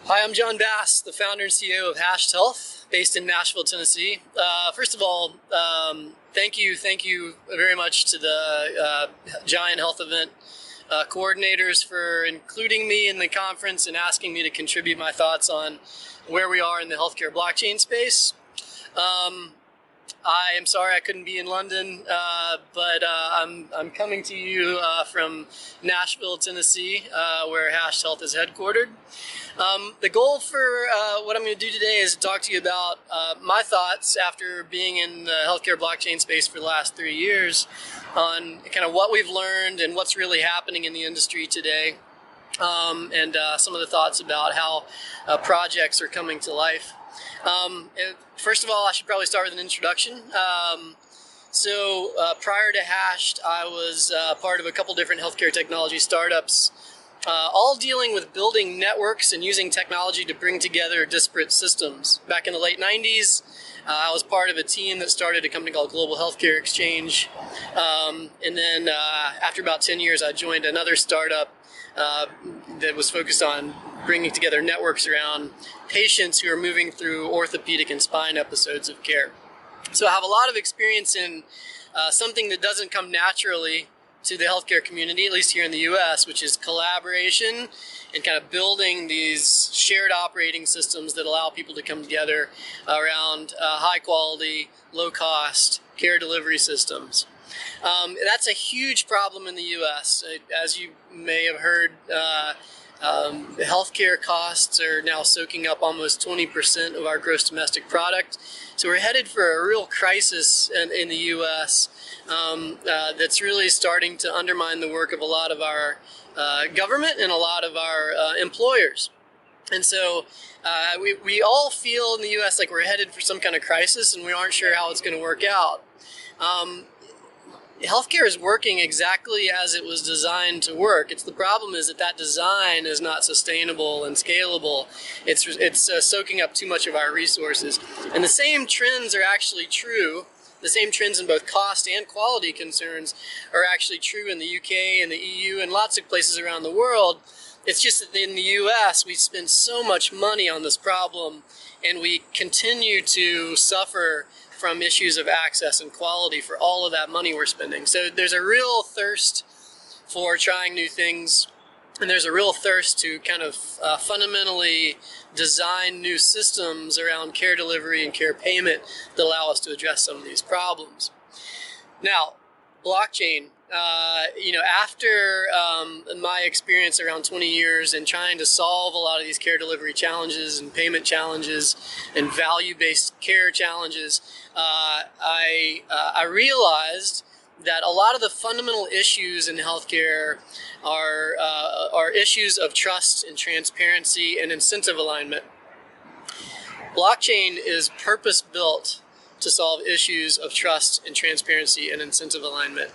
Hi, I'm John Bass, the founder and CEO of Hashed Health, based in Nashville, Tennessee. First of all, thank you very much to the Giant Health event coordinators for including me in the conference and asking me to contribute my thoughts on where we are in the healthcare blockchain space. I am sorry I couldn't be in London, but I'm coming to you from Nashville, Tennessee, where Hashed Health is headquartered. The goal for what I'm going to do today is to talk to you about my thoughts after being in the healthcare blockchain space for the last 3 years on kind of what we've learned and what's really happening in the industry today, and some of the thoughts about how projects are coming to life. First of all, I should probably start with an introduction. Prior to Hashed, I was part of a couple different healthcare technology startups, all dealing with building networks and using technology to bring together disparate systems. Back in the late 90s, I was part of a team that started a company called Global Healthcare Exchange. And then after about 10 years, I joined another startup that was focused on bringing together networks around patients who are moving through orthopedic and spine episodes of care. So I have a lot of experience in something that doesn't come naturally to the healthcare community, at least here in the US, which is collaboration and kind of building these shared operating systems that allow people to come together around high quality, low cost care delivery systems. That's a huge problem in the US. As you may have heard, healthcare costs are now soaking up almost 20% of our gross domestic product. So we're headed for a real crisis in the U.S. That's really starting to undermine the work of a lot of our government and a lot of our employers. And so we all feel in the U.S. like we're headed for some kind of crisis, and we aren't sure how it's going to work out. Healthcare is working exactly as it was designed to work. The problem is that design is not sustainable and scalable. It's soaking up too much of our resources. And the same trends are actually true. The same trends in both cost and quality concerns are actually true in the UK and the EU and lots of places around the world. It's just that in the US, we spend so much money on this problem, and we continue to suffer from issues of access and quality for all of that money we're spending. So there's a real thirst for trying new things, and there's a real thirst to kind of fundamentally design new systems around care delivery and care payment that allow us to address some of these problems. Now, blockchain. After my experience around 20 years in trying to solve a lot of these care delivery challenges and payment challenges and value-based care challenges, I realized that a lot of the fundamental issues in healthcare are issues of trust and transparency and incentive alignment. Blockchain is purpose-built to solve issues of trust and transparency and incentive alignment.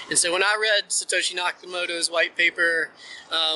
And so when I read Satoshi Nakamoto's white paper,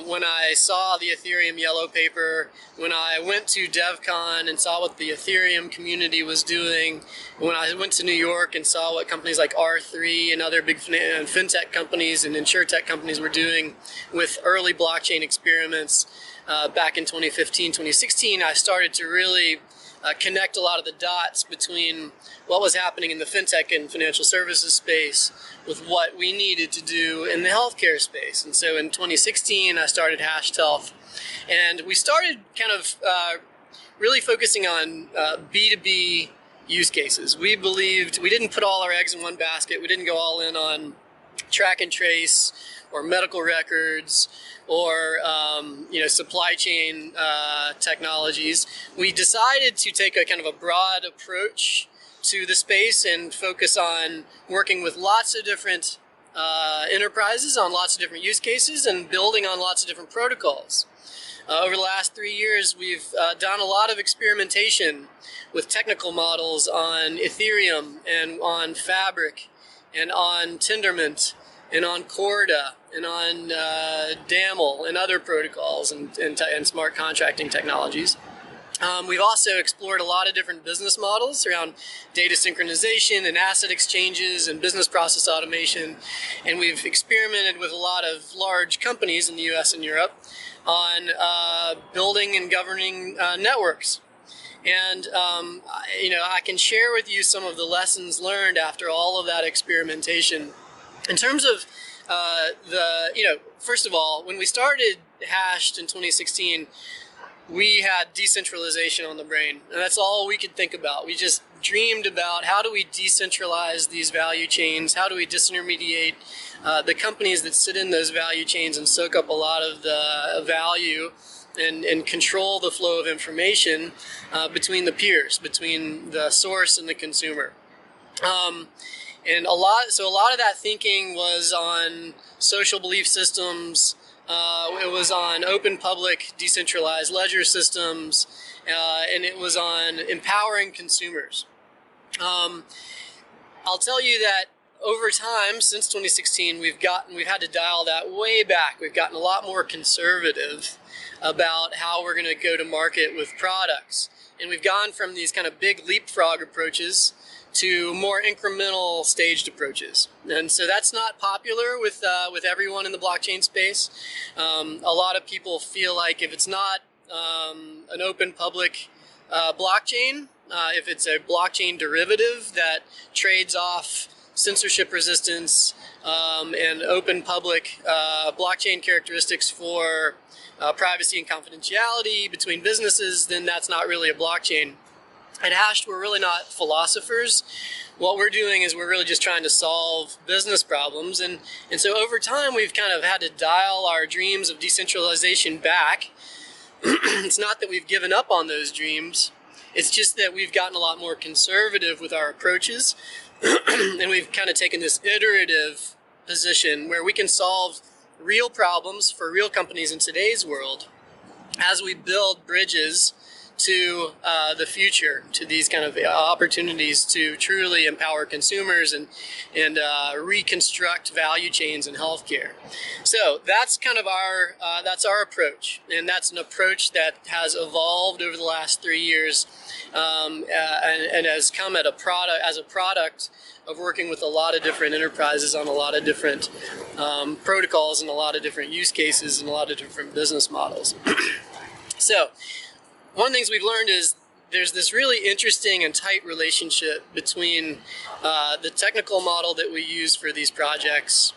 when I saw the Ethereum yellow paper, when I went to DevCon and saw what the Ethereum community was doing, when I went to New York and saw what companies like R3 and other big fintech companies and insurtech companies were doing with early blockchain experiments back in 2015, 2016, I started to really connect a lot of the dots between what was happening in the fintech and financial services space with what we needed to do in the healthcare space. And so in 2016, I started Hashed Health, and we started kind of really focusing on B2B use cases. We believed we didn't put all our eggs in one basket. We didn't go all in on track and trace or medical records or supply chain technologies. We decided to take a kind of a broad approach to the space and focus on working with lots of different enterprises on lots of different use cases and building on lots of different protocols. Over the last 3 years, we've done a lot of experimentation with technical models on Ethereum and on Fabric and on Tendermint and on Corda and on DAML and other protocols and smart contracting technologies. We've also explored a lot of different business models around data synchronization and asset exchanges and business process automation. And we've experimented with a lot of large companies in the US and Europe on building and governing networks. And, I can share with you some of the lessons learned after all of that experimentation. In terms of first of all, when we started Hashed in 2016, we had decentralization on the brain, and that's all we could think about. We just dreamed about how do we decentralize these value chains, how do we disintermediate the companies that sit in those value chains and soak up a lot of the value and control the flow of information between the peers, between the source and the consumer. And a lot of that thinking was on social belief systems. It was on open, public, decentralized ledger systems, and it was on empowering consumers. I'll tell you that over time, since 2016, we've had to dial that way back. We've gotten a lot more conservative about how we're going to go to market with products, and we've gone from these kind of big leapfrog approaches to more incremental staged approaches. And so that's not popular with everyone in the blockchain space. A lot of people feel like if it's not an open public blockchain, if it's a blockchain derivative that trades off censorship resistance and open public blockchain characteristics for privacy and confidentiality between businesses, then that's not really a blockchain. At Hashed, we're really not philosophers. What we're doing is we're really just trying to solve business problems. And so over time, we've kind of had to dial our dreams of decentralization back. It's not that we've given up on those dreams. It's just that we've gotten a lot more conservative with our approaches. And we've kind of taken this iterative position where we can solve real problems for real companies in today's world as we build bridges to the future, to these kind of opportunities to truly empower consumers and reconstruct value chains in healthcare. So that's kind of our approach, and that's an approach that has evolved over the last 3 years and has come as a product of working with a lot of different enterprises on a lot of different protocols and a lot of different use cases and a lot of different business models. So one of the things we've learned is there's this really interesting and tight relationship between the technical model that we use for these projects,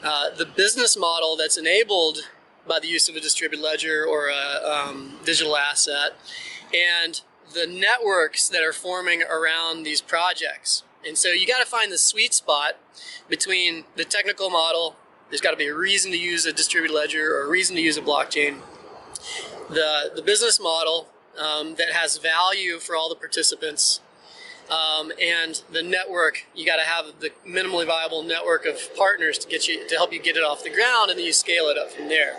the business model that's enabled by the use of a distributed ledger or a digital asset, and the networks that are forming around these projects. And so you got to find the sweet spot between the technical model. There's got to be a reason to use a distributed ledger or a reason to use a blockchain. The business model that has value for all the participants, and the network. You got to have the minimally viable network of partners to help you get it off the ground, and then you scale it up from there.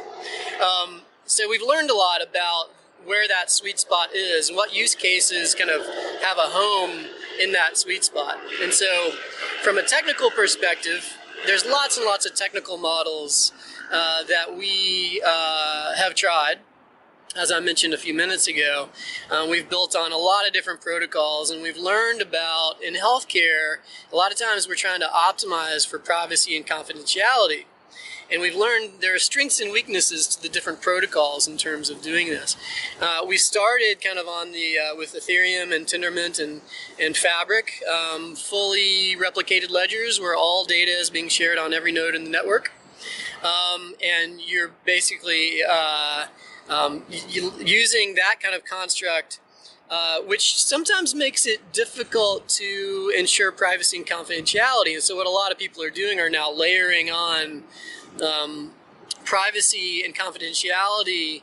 So we've learned a lot about where that sweet spot is and what use cases kind of have a home in that sweet spot. And so from a technical perspective, there's lots and lots of technical models that we have tried. As I mentioned a few minutes ago, we've built on a lot of different protocols, and we've learned about, in healthcare, a lot of times we're trying to optimize for privacy and confidentiality. And we've learned there are strengths and weaknesses to the different protocols in terms of doing this. We started kind of on with Ethereum and Tendermint and Fabric, fully replicated ledgers where all data is being shared on every node in the network. And you're basically using that kind of construct, which sometimes makes it difficult to ensure privacy and confidentiality. And so what a lot of people are doing are now layering on privacy and confidentiality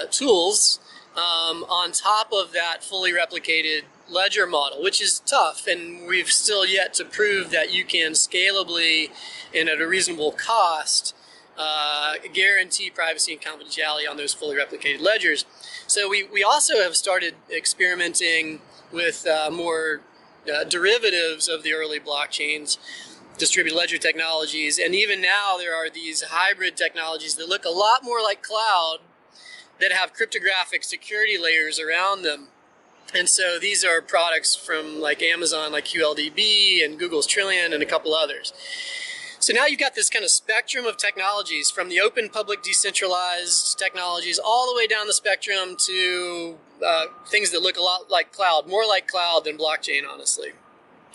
tools on top of that fully replicated ledger model, which is tough, and we've still yet to prove that you can scalably and at a reasonable cost guarantee privacy and confidentiality on those fully replicated ledgers. So we also have started experimenting with more derivatives of the early blockchains, distributed ledger technologies, and even now there are these hybrid technologies that look a lot more like cloud that have cryptographic security layers around them. And so these are products from like Amazon, like QLDB and Google's Trillion and a couple others. So now you've got this kind of spectrum of technologies, from the open, public, decentralized technologies all the way down the spectrum to things that look a lot like cloud, more like cloud than blockchain, honestly.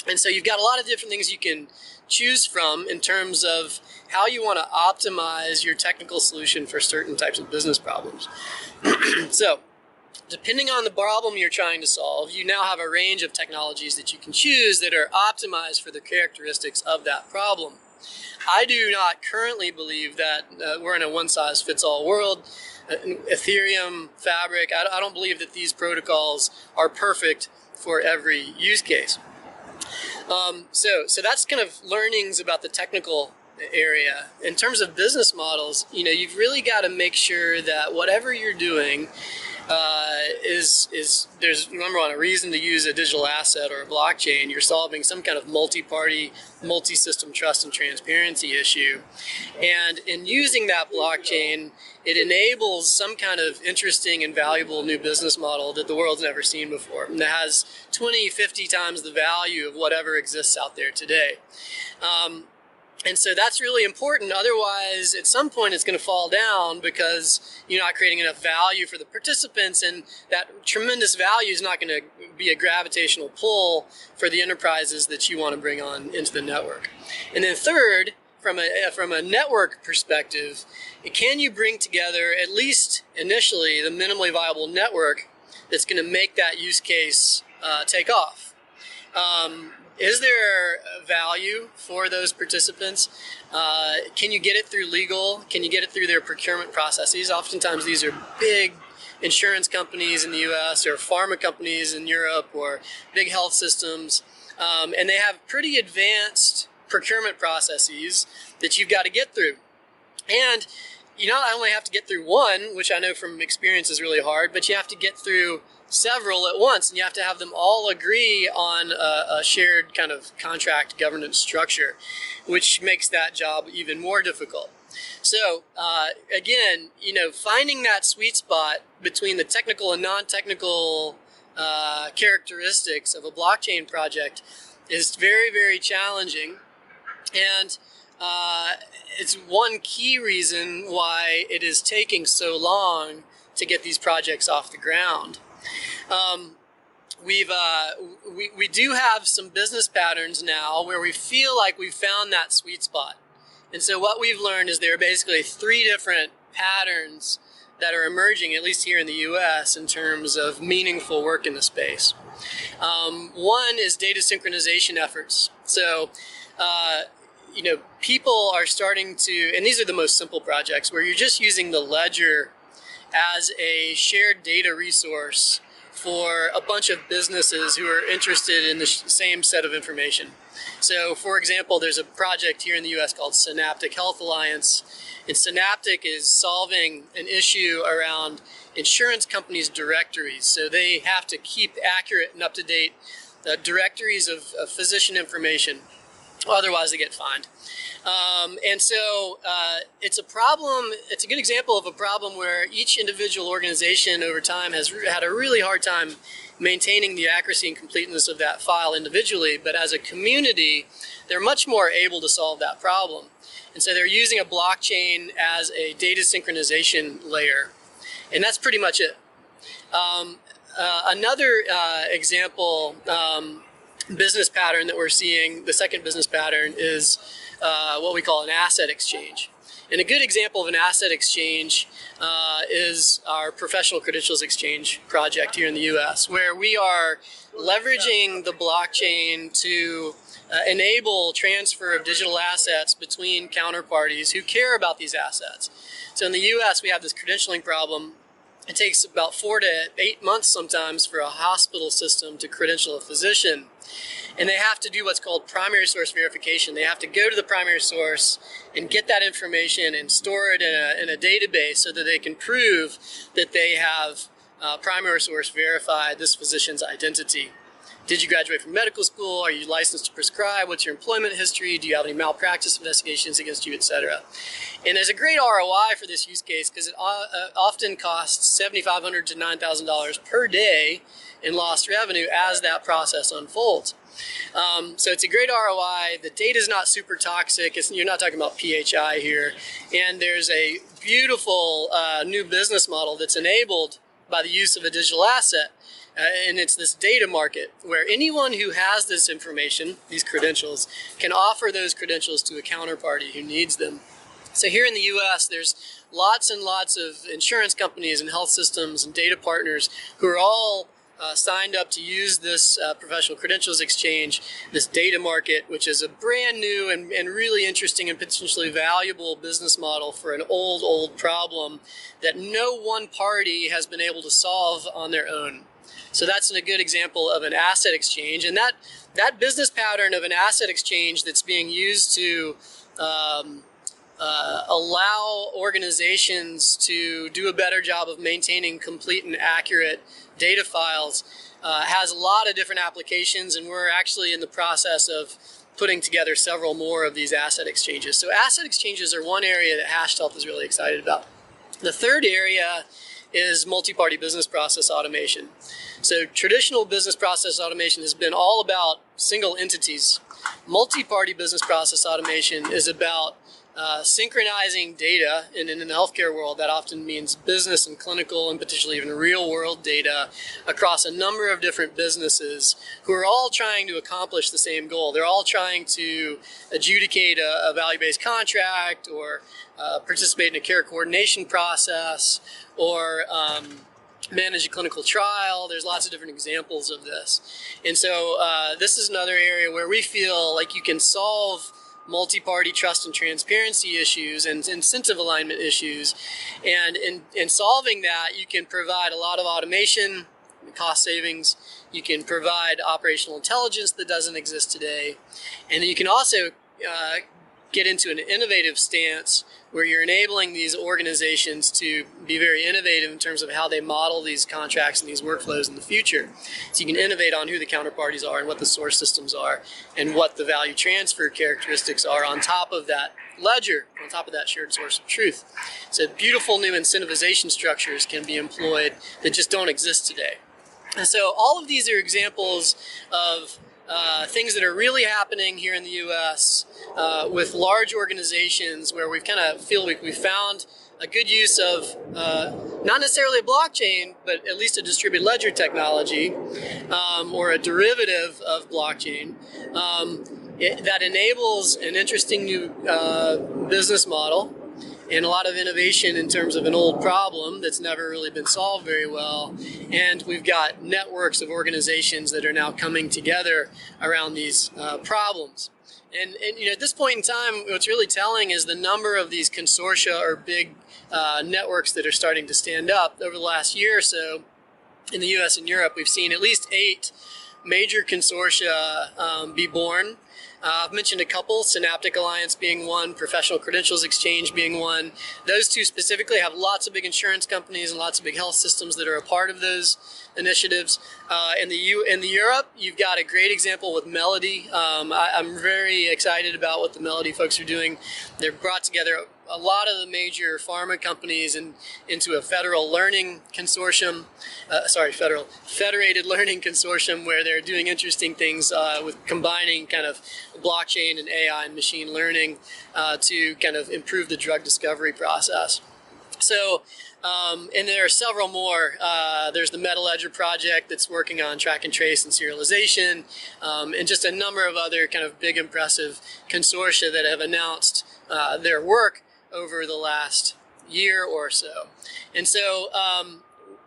And so you've got a lot of different things you can choose from in terms of how you want to optimize your technical solution for certain types of business problems. So, depending on the problem you're trying to solve, you now have a range of technologies that you can choose that are optimized for the characteristics of that problem. I do not currently believe that we're in a one-size-fits-all world. Ethereum, Fabric, I don't believe that these protocols are perfect for every use case. So that's kind of learnings about the technical area. In terms of business models, you've really got to make sure that whatever you're doing there's, number one, a reason to use a digital asset or a blockchain. You're solving some kind of multi-party, multi-system trust and transparency issue. And in using that blockchain, it enables some kind of interesting and valuable new business model that the world's never seen before, and that has 20, 50 times the value of whatever exists out there today. And so that's really important. Otherwise, at some point, it's going to fall down because you're not creating enough value for the participants, and that tremendous value is not going to be a gravitational pull for the enterprises that you want to bring on into the network. And then third, from a network perspective, can you bring together, at least initially, the minimally viable network that's going to make that use case take off? Is there value for those participants? Can you get it through legal? Can you get it through their procurement processes? Oftentimes these are big insurance companies in the US or pharma companies in Europe or big health systems. And they have pretty advanced procurement processes that you've got to get through. And you not only have to get through one, which I know from experience is really hard, but you have to get through several at once, and you have to have them all agree on a shared kind of contract governance structure, which makes that job even more difficult. So again, finding that sweet spot between the technical and non-technical characteristics of a blockchain project is very, very challenging, and it's one key reason why it is taking so long to get these projects off the ground. We do have some business patterns now where we feel like we've found that sweet spot. And so what we've learned is there are basically three different patterns that are emerging, at least here in the US, in terms of meaningful work in the space. One is data synchronization efforts. So, people are starting to, and these are the most simple projects, where you're just using the ledger as a shared data resource for a bunch of businesses who are interested in the same set of information. So, for example, there's a project here in the US called Synaptic Health Alliance, and Synaptic is solving an issue around insurance companies' directories. So they have to keep accurate and up-to-date directories of physician information, otherwise they get fined. And so it's a problem, it's a good example of a problem where each individual organization over time has had a really hard time maintaining the accuracy and completeness of that file individually, but as a community, they're much more able to solve that problem. And so they're using a blockchain as a data synchronization layer, and that's pretty much it. Another example, business pattern that we're seeing, the second business pattern, is what we call an asset exchange. And a good example of an asset exchange is our professional credentials exchange project here in the US, where we are leveraging the blockchain to enable transfer of digital assets between counterparties who care about these assets. So in the US, we have this credentialing problem. It takes about 4 to 8 months sometimes for a hospital system to credential a physician. And they have to do what's called primary source verification. They have to go to the primary source and get that information and store it in a database so that they can prove that they have primary source verified this physician's identity. Did you graduate from medical school? Are you licensed to prescribe? What's your employment history? Do you have any malpractice investigations against you, etc.? And there's a great ROI for this use case because it often costs $7,500 to $9,000 per day in lost revenue as that process unfolds. So it's a great ROI. The data is not super toxic. You're not talking about PHI here. And there's a beautiful new business model that's enabled by the use of a digital asset. And it's this data market where anyone who has this information, these credentials, can offer those credentials to a counterparty who needs them. So here in the US, there's lots and lots of insurance companies and health systems and data partners who are all signed up to use this professional credentials exchange, this data market, which is a brand new and really interesting and potentially valuable business model for an old problem that no one party has been able to solve on their own. So that's a good example of an asset exchange, and that business pattern of an asset exchange that's being used to allow organizations to do a better job of maintaining complete and accurate data files has a lot of different applications, and we're actually in the process of putting together several more of these asset exchanges. So asset exchanges are one area that Hashed Health is really excited about. The third area is multi-party business process automation. So traditional business process automation has been all about single entities. Multi-party business process automation is about synchronizing data, and in the healthcare world that often means business and clinical and potentially even real world data across a number of different businesses who are all trying to accomplish the same goal. They're all trying to adjudicate a value-based contract or participate in a care coordination process or manage a clinical trial. There's lots of different examples of this. And so this is another area where we feel like you can solve multi-party trust and transparency issues and incentive alignment issues. And in solving that, you can provide a lot of automation, cost savings. You can provide operational intelligence that doesn't exist today. And then you can also get into an innovative stance where you're enabling these organizations to be very innovative in terms of how they model these contracts and these workflows in the future. So you can innovate on who the counterparties are and what the source systems are and what the value transfer characteristics are on top of that ledger, on top of that shared source of truth. So beautiful new incentivization structures can be employed that just don't exist today. And so all of these are examples of things that are really happening here in the U.S. With large organizations where we've kind of feel like we found a good use of not necessarily a blockchain, but at least a distributed ledger technology or a derivative of blockchain that enables an interesting new business model and a lot of innovation in terms of an old problem that's never really been solved very well. And we've got networks of organizations that are now coming together around these problems. And you know, at this point in time, what's really telling is the number of these consortia or big networks that are starting to stand up. Over the last year or so, in the US and Europe, we've seen at least 8 major consortia be born. I've mentioned a couple, Synaptic Alliance being one, Professional Credentials Exchange being one. Those two specifically have lots of big insurance companies and lots of big health systems that are a part of those initiatives. In the Europe, you've got a great example with Melody. I'm very excited about what the Melody folks are doing. They've brought together a lot of the major pharma companies into a federal learning consortium, federated learning consortium where they're doing interesting things with combining kind of blockchain and AI and machine learning to kind of improve the drug discovery process. So, and there are several more. There's the MetaLedger project that's working on track and trace and serialization, and just a number of other kind of big, impressive consortia that have announced their work over the last year or so. And so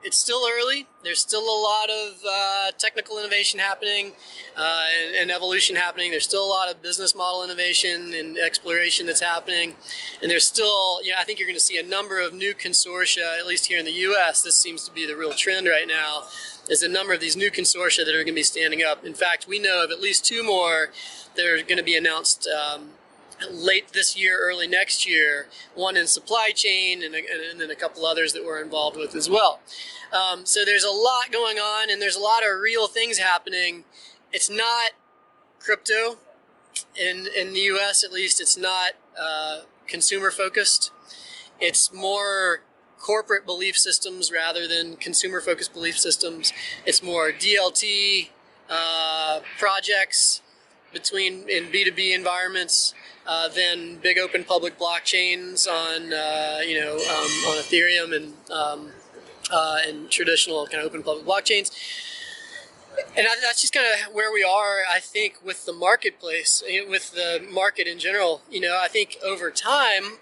it's still early. There's still a lot of technical innovation happening and evolution happening. There's still a lot of business model innovation and exploration that's happening. And there's still, you know, I think you're going to see a number of new consortia, at least here in the US. This seems to be the real trend right now, is a number of these new consortia that are going to be standing up. In fact, we know of at least 2 more that are going to be announced late this year, early next year, one in supply chain, and then a couple others that we're involved with as well. So there's a lot going on, and there's a lot of real things happening. It's not crypto. In the US, at least, it's not consumer focused. It's more corporate belief systems rather than consumer focused belief systems. It's more DLT projects in B2B environments than big open public blockchains on on Ethereum and traditional kind of open public blockchains. And that's just kind of where we are, I think, with the marketplace, with the market in general. I think over time,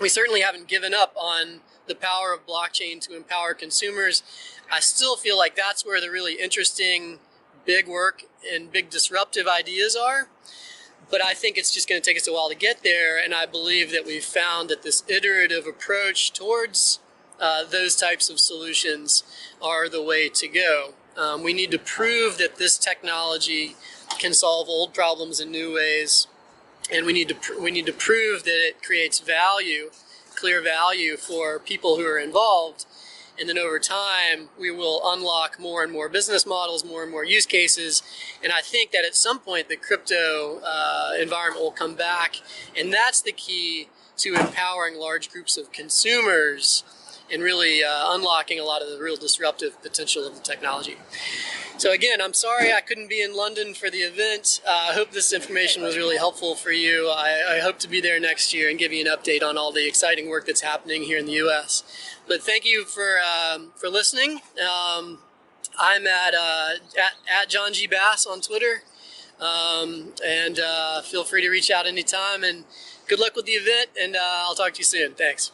we certainly haven't given up on the power of blockchain to empower consumers. I still feel like that's where the really interesting big work and big disruptive ideas are. But I think it's just going to take us a while to get there. And I believe that we've found that this iterative approach towards those types of solutions are the way to go. We need to prove that this technology can solve old problems in new ways, and we need to prove that it creates value, clear value for people who are involved. And then over time, we will unlock more and more business models, more and more use cases. And I think that at some point, the crypto environment will come back, and that's the key to empowering large groups of consumers and really unlocking a lot of the real disruptive potential of the technology. So again, I'm sorry I couldn't be in London for the event. I hope this information was really helpful for you. I hope to be there next year and give you an update on all the exciting work that's happening here in the US. But thank you for listening. I'm at John G. Bass on Twitter. And feel free to reach out anytime. And good luck with the event, and I'll talk to you soon. Thanks.